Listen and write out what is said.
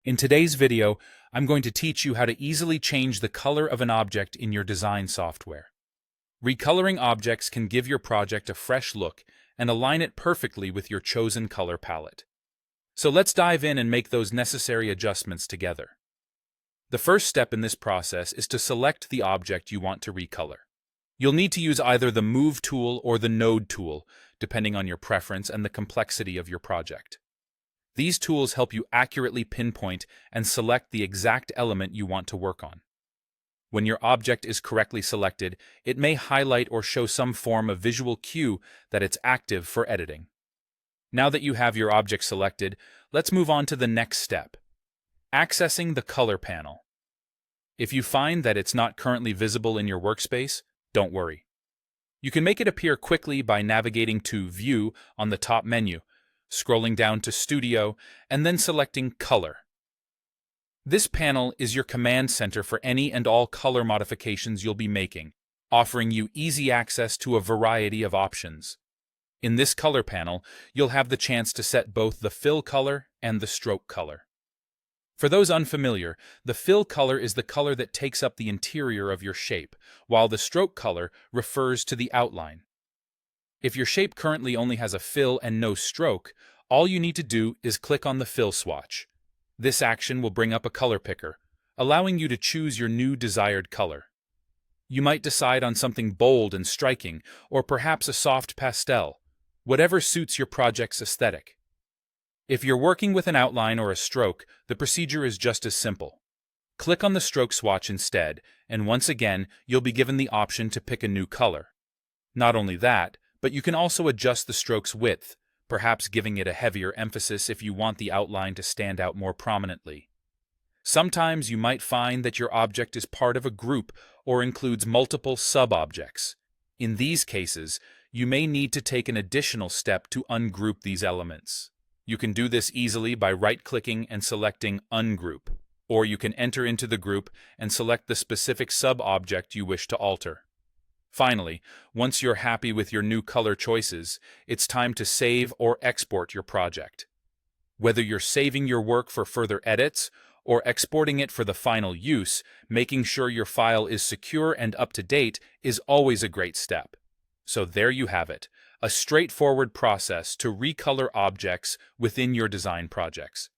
In today's video, I'm going to teach you how to easily change the color of an object in your design software. Recoloring objects can give your project a fresh look and align it perfectly with your chosen color palette. So let's dive in and make those necessary adjustments together. The first step in this process is to select the object you want to recolor. You'll need to use either the Move tool or the Node tool, depending on your preference and the complexity of your project. These tools help you accurately pinpoint and select the exact element you want to work on. When your object is correctly selected, it may highlight or show some form of visual cue that it's active for editing. Now that you have your object selected, let's move on to the next step: accessing the color panel. If you find that it's not currently visible in your workspace, don't worry. You can make it appear quickly by navigating to View on the top menu, scrolling down to Studio, and then selecting Color. This panel is your command center for any and all color modifications you'll be making, offering you easy access to a variety of options. In this color panel, you'll have the chance to set both the fill color and the stroke color. For those unfamiliar, the fill color is the color that takes up the interior of your shape, while the stroke color refers to the outline. If your shape currently only has a fill and no stroke, all you need to do is click on the fill swatch. This action will bring up a color picker, allowing you to choose your new desired color. You might decide on something bold and striking, or perhaps a soft pastel, whatever suits your project's aesthetic. If you're working with an outline or a stroke, the procedure is just as simple. Click on the stroke swatch instead, and once again, you'll be given the option to pick a new color. Not only that, but you can also adjust the stroke's width, perhaps giving it a heavier emphasis if you want the outline to stand out more prominently. Sometimes you might find that your object is part of a group or includes multiple sub-objects. In these cases, you may need to take an additional step to ungroup these elements. You can do this easily by right-clicking and selecting Ungroup, or you can enter into the group and select the specific sub-object you wish to alter. Finally, once you're happy with your new color choices, it's time to save or export your project. Whether you're saving your work for further edits or exporting it for the final use, making sure your file is secure and up to date is always a great step. So there you have it, a straightforward process to recolor objects within your design projects.